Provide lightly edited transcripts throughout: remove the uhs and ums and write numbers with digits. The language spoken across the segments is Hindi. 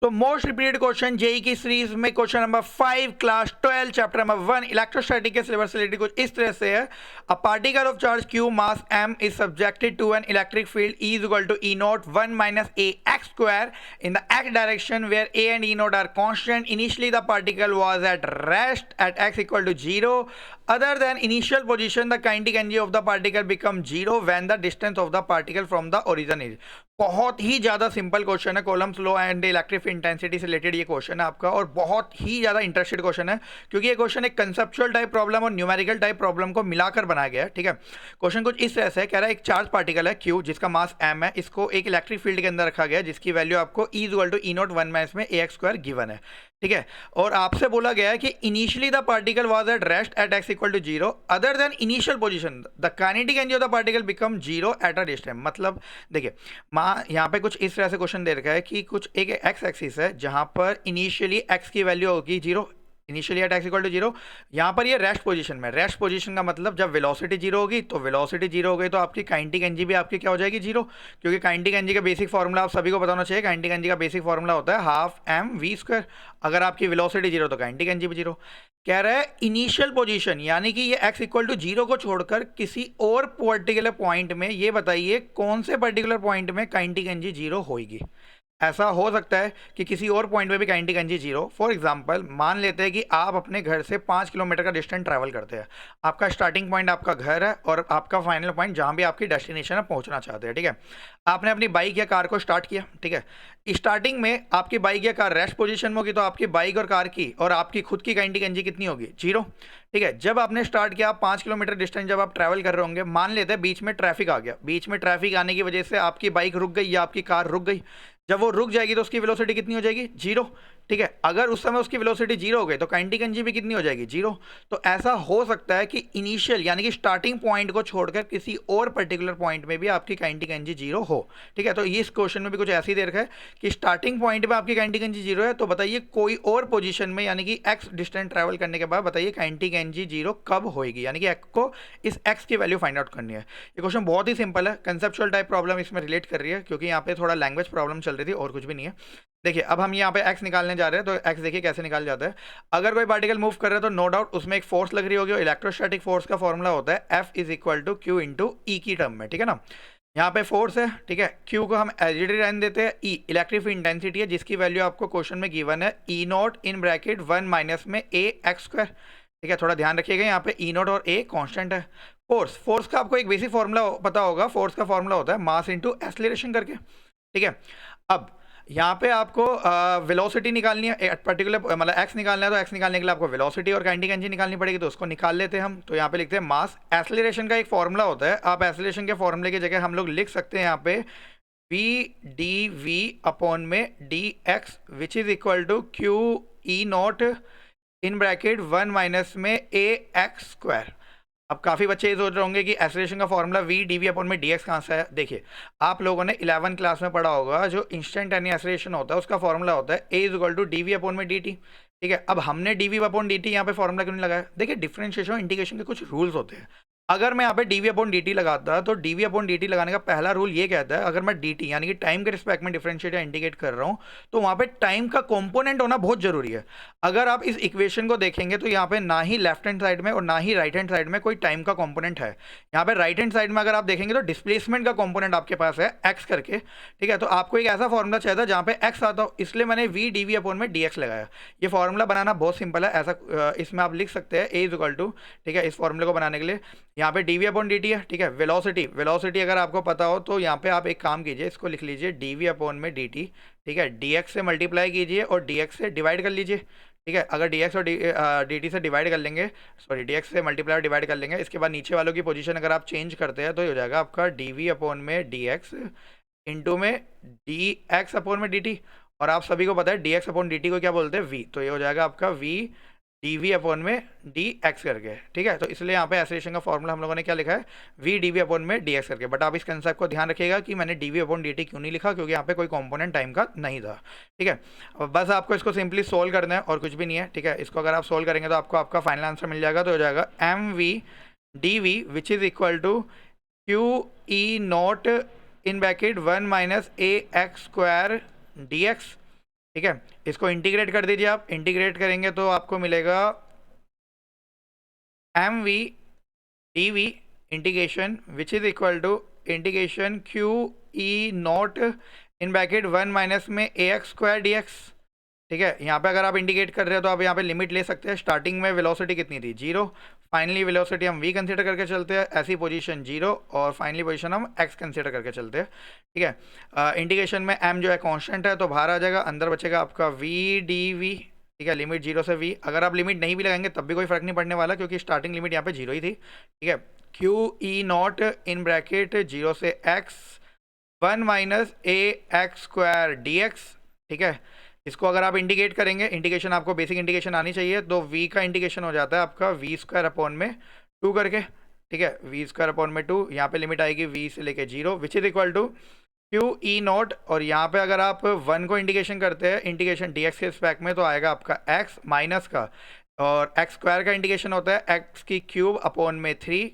तो मोस्ट रिपीटेड क्वेश्चन जेई की सीरीज में question number 5 class 12 chapter number 1 electrostatic के सिलेबस से रिलेटेड कुछ इस तरह से है। A particle of charge q mass m is subjected to an electric field E is equal to E naught 1 minus a x square in the x direction where a and E naught are constant. Initially the particle was at rest at x equal to 0. Other than initial position, the kinetic energy of the particle becomes 0 when the distance of the particle from the origin is. बहुत ही ज़्यादा सिंपल क्वेश्चन है, columns law and electric intensity से रिलेटेड ये क्वेश्चन है आपका, और बहुत ही ज़्यादा इंटरेस्टेड क्वेश्चन है क्योंकि ये क्वेश्चन एक कंसेप्चुअल टाइप प्रॉब्लम और न्यूमेरिकल टाइप प्रॉब्लम को मिलाकर बनाया गया है। ठीक है, क्वेश्चन कुछ इस तरह से है, कह रहा है एक चार्ज पार्टिकल है क्यू जिसका मास एम है, इसको एक इलेक्ट्रिक फील्ड के अंदर रखा गया है जिसकी वैल्यू आपको E equal to E naught 1 minus में ए एक्स स्क्वायर गिवन है। ठीक है, और आपसे बोला गया है कि initially the particle was at rest at x equal to 0 other than initial position the kinetic energy of the particle become 0 at a distance. मतलब देखिए यहाँ पे कुछ इस तरह से क्वेश्चन दे रखा है कि कुछ एक एक्स एक्सिस है जहां पर इनिशियली एक्स की वैल्यू होगी 0, initially at x equal to 0। यहाँ पर ये रेस्ट पोजीशन में, रेस्ट पोजीशन का मतलब जब वेलोसिटी 0 होगी तो वेलोसिटी 0 हो गई तो आपकी काइनेटिक एनर्जी भी आपकी क्या हो जाएगी 0, क्योंकि काइनेटिक एनर्जी का बेसिक फॉर्मूला आप सभी को बताना चाहिए। काइनेटिक एनर्जी का बेसिक फॉर्मूला होता है हाफ एम वी स्क्वायर। अगर आपकी वेलोसिटी 0 तो काइनेटिक एनर्जी भी 0। कह रहा है इनिशियल पोजीशन यानी कि ये x इक्वल टू 0 को छोड़कर किसी और पर्टिकुलर पॉइंट में ये बताइए कौन से पर्टिकुलर पॉइंट में काइनेटिक एनर्जी 0 होगी। ऐसा हो सकता है कि किसी और पॉइंट में भी काइनेटिक एनर्जी 0। फॉर एग्जांपल मान लेते हैं कि आप अपने घर से 5 किलोमीटर का डिस्टेंस ट्रैवल करते हैं, आपका स्टार्टिंग पॉइंट आपका घर है और आपका फाइनल पॉइंट जहां भी आपकी डेस्टिनेशन है पहुंचना चाहते हैं। ठीक है, आपने अपनी बाइक या कार को स्टार्ट किया। ठीक है, स्टार्टिंग में आपकी बाइक या कार रेस्ट पोजीशन में होगी तो आपकी बाइक और कार की और आपकी खुद की काइनेटिक एनर्जी कितनी होगी 0। ठीक है, जब आपने स्टार्ट किया 5 किलोमीटर डिस्टेंस जब आप ट्रैवल कर रहे होंगे, मान लेते हैं बीच में ट्रैफिक आ गया, बीच में ट्रैफिक आने की वजह से आपकी बाइक रुक गई या आपकी कार रुक गई। जब वो रुक जाएगी तो उसकी वेलोसिटी कितनी हो जाएगी 0। ठीक है, अगर उस समय उसकी वेलोसिटी 0 हो गई तो काइनेटिक एनर्जी भी कितनी हो जाएगी 0। तो ऐसा हो सकता है कि इनिशियल यानी कि स्टार्टिंग पॉइंट को छोड़कर किसी और पर्टिकुलर पॉइंट में भी आपकी काइनेटिक एनर्जी 0 हो। ठीक है, तो इस क्वेश्चन में भी कुछ ऐसी देर है कि स्टार्टिंग पॉइंट में आपकी काइनेटिक एनर्जी 0 है, तो बताइए कोई और पोजीशन में यानी कि एक्स डिस्टेंस ट्रैवल करने के बाद बताइए काइनेटिक एनर्जी 0 कब होएगी, यानी कि एक्स को इस एक्स की वैल्यू फाइंड आउट करनी है। ये क्वेश्चन बहुत ही सिंपल है, कंसेप्चुअल टाइप प्रॉब्लम इसमें रिलेट कर रही है क्योंकि यहाँ पे थोड़ा लैंग्वेज प्रॉब्लम चल रही थी और कुछ भी नहीं है। देखिए अब हम यहाँ पे x निकालने जा रहे हैं, तो x देखिए कैसे निकाल जाता है। अगर कोई पार्टिकल मूव कर रहा है तो नो डाउट उसमें एक फोर्स लग रही होगी और इलेक्ट्रोस्टैटिक फोर्स का फॉर्मूला होता है F is equal to Q into E की टर्म में। ठीक है ना, यहाँ पे फोर्स है। ठीक है, Q को हम एलजीडी रहने देते हैं, E इलेक्ट्रिक इंटेंसिटी है जिसकी वैल्यू आपको क्वेश्चन में गिवन है E not in bracket 1 minus में a एक्स स्क्वायर। ठीक है, थोड़ा ध्यान रखिएगा यहाँ पे E नॉट और a कॉन्स्टेंट है। फोर्स, फोर्स का आपको एक बेसिक फॉर्मूला पता होगा, फोर्स का फॉर्मूला होता है मास इंटू एक्सेलरेशन करके। ठीक है, अब यहाँ पे आपको वेलोसिटी निकालनी है पर्टिकुलर, मतलब एक्स निकालना है, तो एक्स निकालने के लिए आपको वेलोसिटी और काइनेटिक एनर्जी निकालनी पड़ेगी, तो उसको निकाल लेते हैं हम। तो यहाँ पे लिखते हैं मास, एक्सेलरेशन का एक फॉर्मूला होता है, आप एक्सेलरेशन के फॉर्मूले की जगह हम लोग लिख सकते हैं यहाँ पे वी डी वी अपॉन में d x which is equal to q E naught in bracket 1 minus में ए एक्स स्क्वायर। अब काफ़ी बच्चे ये सोच रहे होंगे कि एक्सेलरेशन का formula v d we upon में डी एक्स कहाँ से है। देखिए आप लोगों ने 11 क्लास में पढ़ा होगा, जो इंस्टेंटेनियस एक्सेलरेशन होता है उसका फॉर्मूला होता है A is equal to D we upon में डी टी। ठीक है, अब हमने D we upon D T यहाँ पे फॉर्मूला क्यों नहीं लगाया। देखिए डिफरेंशिएशन और इंटीग्रेशन के कुछ रूल्स होते हैं। अगर मैं यहाँ पे d we upon D t लगाता तो d we upon D t लगाने का पहला रूल ये कहता है अगर मैं डी टी यानी कि टाइम के रिस्पेक्ट में डिफरेंशिएट या इंडिकेट कर रहा हूँ तो वहाँ पे टाइम का कंपोनेंट होना बहुत जरूरी है। अगर आप इस इक्वेशन को देखेंगे तो यहाँ पे ना ही लेफ्ट हैंड साइड में और ना ही राइट हैंड साइड में कोई टाइम का कंपोनेंट है। यहाँ पे राइट हैंड साइड में अगर आप देखेंगे तो डिस्प्लेसमेंट का कंपोनेंट आपके पास है एक्स करके। ठीक है, तो आपको एक ऐसा फॉर्मूला चाहिए था जहाँ पे एक्स आता हो, इसलिए मैंने वी डी वी अपॉन में डी एक्स लगाया। ये फॉर्मूला बनाना बहुत सिंपल है, ऐसा इसमें आप लिख सकते हैं ए इज इक्वल टू, ठीक है, इस फॉर्मूले को बनाने के लिए यहाँ पे d we upon D t है। ठीक है, वेलोसिटी, वेलोसिटी अगर आपको पता हो तो यहाँ पे आप एक काम कीजिए, इसको लिख लीजिए डी वी अपॉन में डी टी। ठीक है, डी एक्स से मल्टीप्लाई कीजिए और डी एक्स से डिवाइड कर लीजिए। ठीक है, अगर डी एक्स और डी टी से डिवाइड कर लेंगे, सॉरी डी एक्स से मल्टीप्लाई और डिवाइड कर लेंगे, इसके बाद नीचे वालों की पोजीशन अगर आप चेंज करते हैं तो ये हो जाएगा आपका डी वी अपॉन में डी एक्स इंटू में डी एक्स अपॉन में डी टी। और आप सभी को पता है D x upon D T को क्या बोलते हैं वी, तो ये हो जाएगा आपका वी डी वी अपॉन में डी एक्स करके। ठीक है, तो इसलिए यहाँ पे एक्सेलरेशन का फॉर्मूला हम लोगों ने क्या लिखा है वी डी वी अपॉन में डी एक्स करके। बट आप इस कंसेप्ट को ध्यान रखिएगा कि मैंने d we upon D t क्यों नहीं लिखा, क्योंकि यहाँ पे कोई कंपोनेंट टाइम का नहीं था। ठीक है, अब बस आपको इसको सिंपली सोल्व करना है और कुछ भी नहीं है। ठीक है, इसको अगर आप सोल्व करेंगे तो आपको आपका फाइनल आंसर मिल जाएगा, तो हो जाएगा m v d v which is equal to q E naught in bracket 1 minus a x square d x. ठीक है, इसको इंटीग्रेट कर दीजिए आप। इंटीग्रेट करेंगे तो आपको मिलेगा m v d v integration which is equal to integration q E naught in bracket 1 minus में a x square d x. ठीक है, यहाँ पे अगर आप इंडिकेट कर रहे हो तो आप यहाँ पे लिमिट ले सकते हैं। स्टार्टिंग में वेलोसिटी कितनी थी, 0। फाइनली वेलोसिटी हम v कंसीडर करके चलते हैं, ऐसी पोजीशन 0, और फाइनली पोजीशन हम x कंसीडर करके चलते हैं। ठीक है, इंटीग्रेशन में m जो है कांस्टेंट है तो बाहर आ जाएगा, अंदर बचेगा आपका v dv। ठीक है, लिमिट 0 से v। अगर आप लिमिट नहीं भी लगाएंगे तब भी कोई फर्क नहीं पड़ने वाला, क्योंकि स्टार्टिंग लिमिट यहाँ पे 0 ही थी। ठीक है, Q E naught in bracket 0 से x 1 minus a x square d x. ठीक है, इसको अगर आप इंडिकेट करेंगे, इंडिकेशन आपको बेसिक इंडिकेशन आनी चाहिए, तो v का इंडिकेशन हो जाता है आपका v स्क्वायर अपॉन में 2 करके। ठीक है, v स्क्वायर अपॉन में 2, यहाँ पे लिमिट आएगी v से लेके 0 which is equal to q E naught, और यहाँ पे अगर आप 1 को इंडिकेशन करते हैं इंटीग्रेशन dx के रिस्पेक्ट में, तो आएगा आपका x माइनस का, और x स्क्वायर का इंडिकेशन होता है x की क्यूब अपॉन में 3,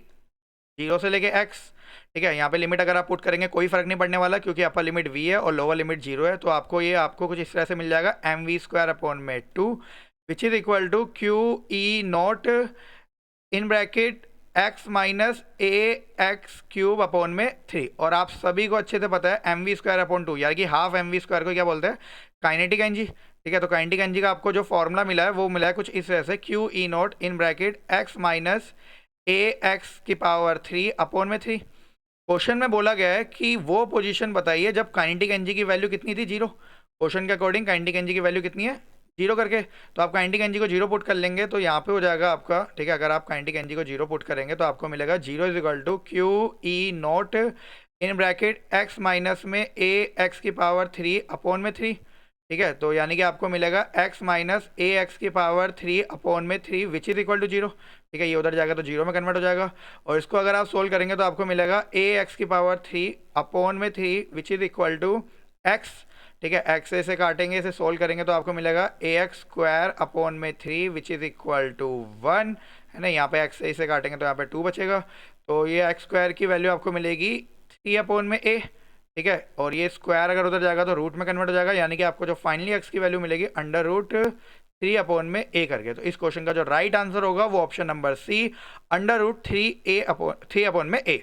0 से लेके x। ठीक है, यहाँ पे लिमिट अगर आप पुट करेंगे कोई फर्क नहीं पड़ने वाला, क्योंकि अपर लिमिट v है और लोअर लिमिट 0 है, तो आपको कुछ इस तरह से मिल जाएगा एम वी स्क्वायर अपॉन में 2 which is equal to q E naught in bracket x minus a x cube upon में 3। और आप सभी को अच्छे से पता है एम वी स्क्वायर अपॉन 2 यानी कि हाफ एम वी स्क्वायर को क्या बोलते हैं, काइनेटिक एनर्जी। ठीक है, तो काइनेटिक एनर्जी का आपको जो फॉर्मूला मिला है वो मिला है कुछ इस तरह से, Q E naught in bracket x minus a x की पावर 3 अपॉन में 3। क्वेश्चन में बोला गया है कि वो पोजीशन बताइए जब काइनेटिक एनर्जी की वैल्यू कितनी थी, 0। क्वेश्चन के अकॉर्डिंग काइनेटिक एनर्जी की वैल्यू कितनी है, 0 करके। तो आप काइनेटिक एनर्जी को 0 पुट कर लेंगे तो यहाँ पे हो जाएगा आपका। ठीक है, अगर आप काइनेटिक एनर्जी को 0 पुट करेंगे तो आपको मिलेगा 0 is equal to q E naught in bracket x minus में ए एक्स की पावर 3 अपॉन में 3। ठीक है, तो यानी कि आपको मिलेगा x माइनस ए एक्स की पावर 3 अपॉन में 3 विच इज इक्वल टू 0। ठीक है, ये उधर जाएगा तो 0 में कन्वर्ट हो जाएगा, और इसको अगर आप सोल्व करेंगे तो आपको मिलेगा ए एक्स की पावर 3 अपॉन में 3 which is equal to x। ठीक है, x से काटेंगे, इसे सोल्व करेंगे तो आपको मिलेगा ए एक्स स्क्वायर अपॉन में 3 विच इज इक्वल टू 1, है ना। यहाँ पे x से इसे काटेंगे तो यहाँ पे 2 बचेगा, तो ये x स्क्वायर की वैल्यू आपको मिलेगी 3 अपॉन में a। ठीक है, और ये स्क्वायर अगर उधर जाएगा तो रूट में कन्वर्ट हो जाएगा, यानी कि आपको जो फाइनली x की वैल्यू मिलेगी अंडर रूट 3 अपॉन में a करके। तो इस क्वेश्चन का जो राइट आंसर होगा वो option number C, under root 3 upon में a।